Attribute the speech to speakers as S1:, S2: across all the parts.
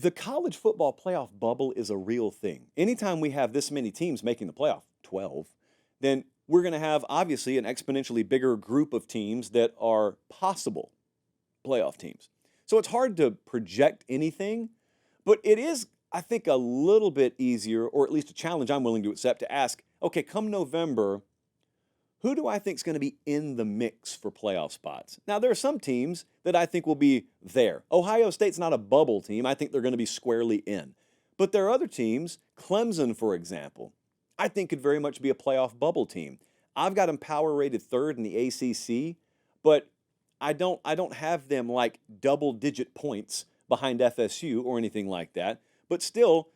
S1: The college football playoff bubble is a real thing. Anytime we have this many teams making the playoff, 12, then we're going to have obviously an exponentially bigger group of teams that are possible playoff teams. So it's hard to project anything, but it is, I think, a little bit easier, or at least a challenge I'm willing to accept, to ask, okay, come November, who do I think is going to be in the mix for playoff spots? Now, there are some teams that I think will be there. Ohio State's not a bubble team. I think they're going to be squarely in. But there are other teams, Clemson, for example, I think could very much be a playoff bubble team. I've got them power rated third in the ACC, but I don't have them like double-digit points behind FSU or anything like that. But still,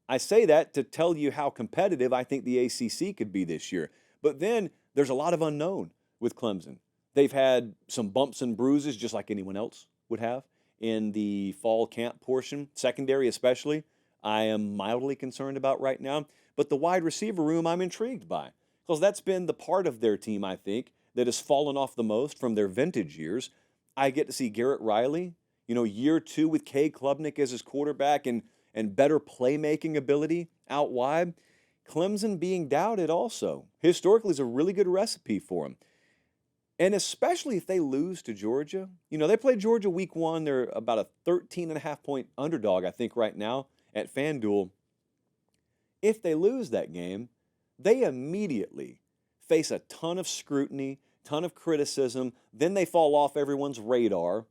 S1: I say that to tell you how competitive I think the ACC could be this year. But then there's a lot of unknown with Clemson. They've had some bumps and bruises just like anyone else would have in the fall camp portion, secondary especially. I am mildly concerned about right now. But the wide receiver room I'm intrigued by because that's been the part of their team, I think, that has fallen off the most from their vintage years. I get to see Garrett Riley, year two with Cade Klubnik as his quarterback and better playmaking ability out wide. Clemson being doubted also, historically, is a really good recipe for them. And especially if they lose to Georgia. They played Georgia week one. They're about a 13.5-point underdog, I think, right now at FanDuel. If they lose that game, they immediately face a ton of scrutiny, ton of criticism. Then they fall off everyone's radar,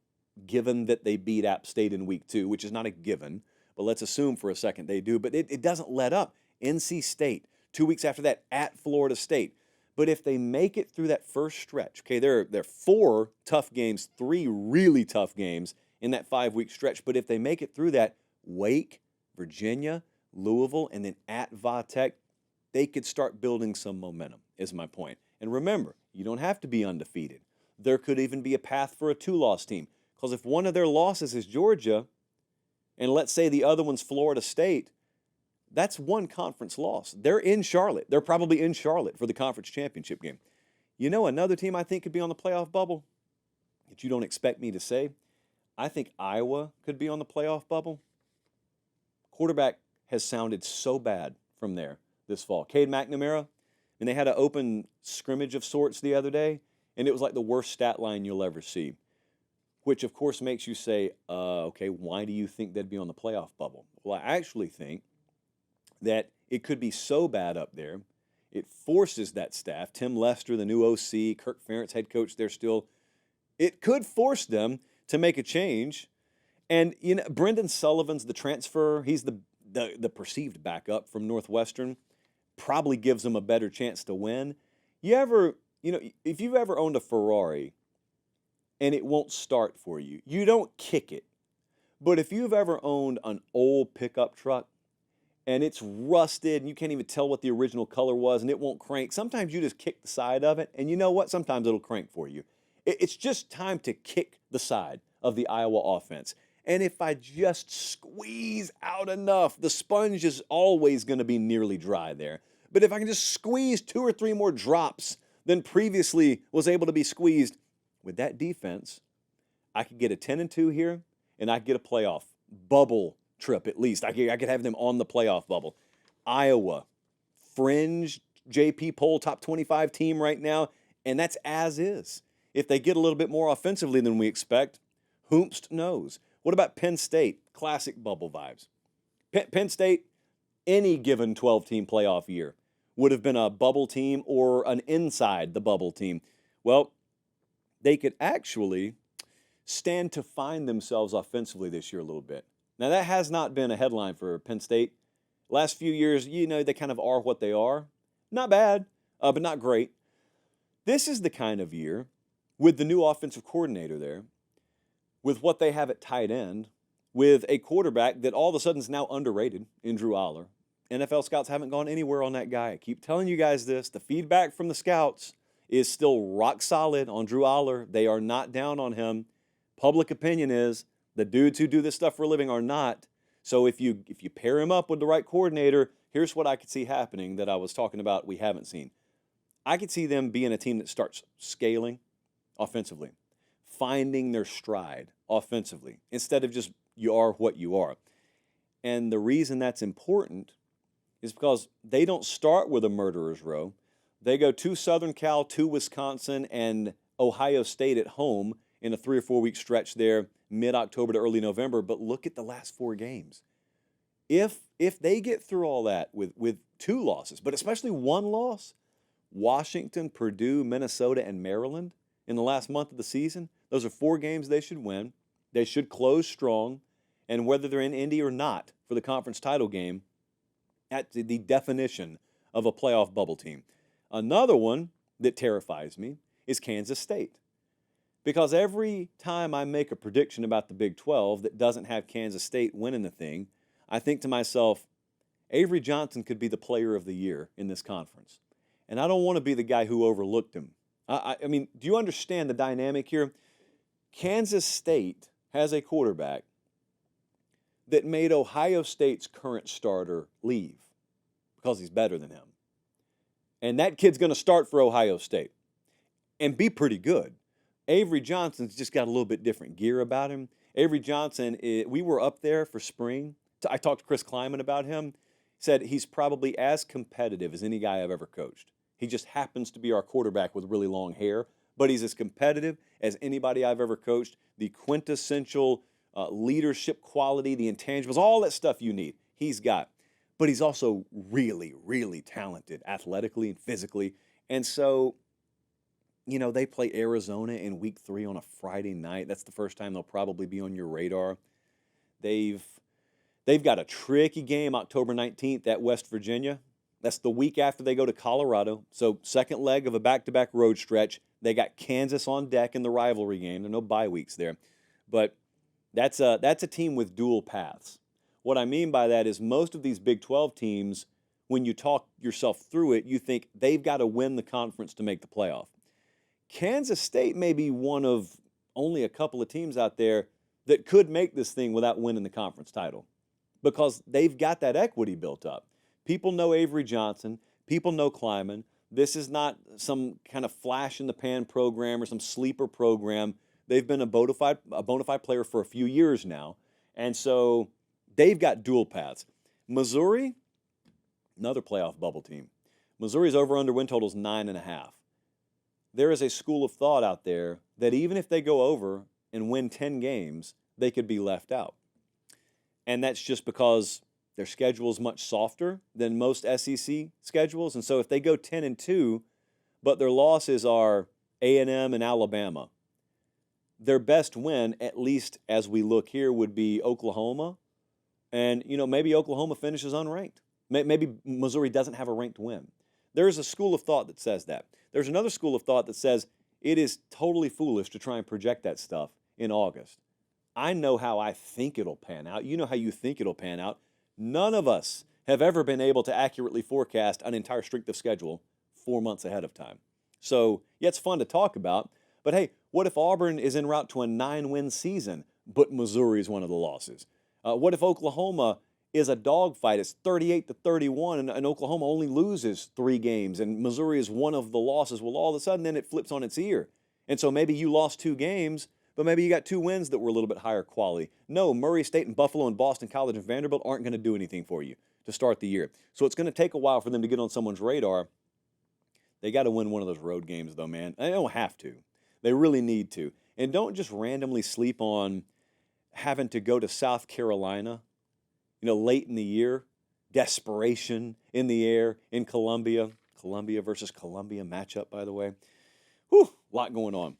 S1: given that they beat App State in week two, which is not a given. But let's assume for a second they do. But it doesn't let up. NC State, 2 weeks after that, at Florida State. But if they make it through that first stretch, okay, there are 4 tough games, 3 really tough games in that 5-week stretch. But if they make it through that, Wake, Virginia, Louisville, and then at Va-Tech, they could start building some momentum, is my point. And remember, you don't have to be undefeated. There could even be a path for a 2-loss team. Because if one of their losses is Georgia, and let's say the other one's Florida State, that's one conference loss. They're in Charlotte. They're probably in Charlotte for the conference championship game. Another team I think could be on the playoff bubble that you don't expect me to say, I think Iowa could be on the playoff bubble. Quarterback has sounded so bad from there this fall. Cade McNamara, and they had an open scrimmage of sorts the other day, and it was like the worst stat line you'll ever see, which of course makes you say, okay, why do you think they'd be on the playoff bubble? Well, I actually think that it could be so bad up there, it forces that staff, Tim Lester, the new OC, Kirk Ferentz, head coach there still, it could force them to make a change. And, Brendan Sullivan's the transfer. He's the perceived backup from Northwestern. Probably gives them a better chance to win. If you've ever owned a Ferrari and it won't start for you, you don't kick it. But if you've ever owned an old pickup truck, and it's rusted, and you can't even tell what the original color was, and it won't crank. Sometimes you just kick the side of it, and you know what? Sometimes it'll crank for you. It's just time to kick the side of the Iowa offense. And if I just squeeze out enough, the sponge is always going to be nearly dry there. But if I can just squeeze 2 or 3 more drops than previously was able to be squeezed, with that defense, I could get a 10-2 here, and I could get a playoff bubble trip at least. I could have them on the playoff bubble. Iowa, fringe JP poll top 25 team right now, and that's as is. If they get a little bit more offensively than we expect, whomst knows. What about Penn State? Classic bubble vibes. Penn State, any given 12-team playoff year, would have been a bubble team or an inside the bubble team. Well, they could actually stand to find themselves offensively this year a little bit. Now, that has not been a headline for Penn State. Last few years, they kind of are what they are. Not bad, but not great. This is the kind of year, with the new offensive coordinator there, with what they have at tight end, with a quarterback that all of a sudden is now underrated in Drew Aller. NFL scouts haven't gone anywhere on that guy. I keep telling you guys this. The feedback from the scouts is still rock solid on Drew Aller. They are not down on him. Public opinion is the dudes who do this stuff for a living are not. So if you pair him up with the right coordinator, here's what I could see happening that I was talking about we haven't seen. I could see them being a team that starts scaling offensively, finding their stride offensively, instead of just you are what you are. And the reason that's important is because they don't start with a murderer's row. They go to Southern Cal, to Wisconsin, and Ohio State at home in a 3 or 4 week stretch there, mid-October to early November. But look at the last 4 games. If they get through all that with 2 losses, but especially 1 loss, Washington, Purdue, Minnesota, and Maryland in the last month of the season, those are 4 games they should win. They should close strong. And whether they're in Indy or not for the conference title game, that's the definition of a playoff bubble team. Another one that terrifies me is Kansas State. Because every time I make a prediction about the Big 12 that doesn't have Kansas State winning the thing, I think to myself, Avery Johnson could be the player of the year in this conference. And I don't want to be the guy who overlooked him. I mean, do you understand the dynamic here? Kansas State has a quarterback that made Ohio State's current starter leave because he's better than him. And that kid's going to start for Ohio State and be pretty good. Avery Johnson's just got a little bit different gear about him. Avery Johnson, we were up there for spring. I talked to Chris Kleiman about him. He said he's probably as competitive as any guy I've ever coached. He just happens to be our quarterback with really long hair, but he's as competitive as anybody I've ever coached. The quintessential leadership quality, the intangibles, all that stuff you need, he's got. But he's also really, really talented athletically and physically. And so, you know, they play Arizona in week 3 on a Friday night. That's the first time they'll probably be on your radar. They've got a tricky game October 19th at West Virginia. That's the week after they go to Colorado. So second leg of a back-to-back road stretch. They got Kansas on deck in the rivalry game. There are no bye weeks there. But that's a team with dual paths. What I mean by that is most of these Big 12 teams, when you talk yourself through it, you think they've got to win the conference to make the playoff. Kansas State may be one of only a couple of teams out there that could make this thing without winning the conference title because they've got that equity built up. People know Avery Johnson. People know Kleiman. This is not some kind of flash-in-the-pan program or some sleeper program. They've been a bona fide player for a few years now, and so they've got dual paths. Missouri, another playoff bubble team. Missouri's over-under win total is 9.5. There is a school of thought out there that even if they go over and win 10 games, they could be left out. And that's just because their schedule is much softer than most SEC schedules. And so if they go 10-2, but their losses are A&M and Alabama, their best win, at least as we look here, would be Oklahoma. And, you know, maybe Oklahoma finishes unranked. Maybe Missouri doesn't have a ranked win. There's a school of thought that says that. There's another school of thought that says it is totally foolish to try and project that stuff in August. I know how I think it'll pan out. You know how you think it'll pan out. None of us have ever been able to accurately forecast an entire strength of schedule 4 months ahead of time. So, yeah, it's fun to talk about. But, hey, what if Auburn is en route to a 9-win season, but Missouri is one of the losses? What if Oklahoma is a dogfight? It's 38-31, and Oklahoma only loses 3 games, and Missouri is one of the losses. Well, all of a sudden, then it flips on its ear. And so maybe you lost 2 games, but maybe you got 2 wins that were a little bit higher quality. No, Murray State and Buffalo and Boston College and Vanderbilt aren't going to do anything for you to start the year. So it's going to take a while for them to get on someone's radar. They got to win one of those road games, though, man. They don't have to. They really need to. And don't just randomly sleep on having to go to South Carolina, you know, late in the year. Desperation in the air in Columbia. Columbia versus Columbia matchup, by the way. Whew, a lot going on.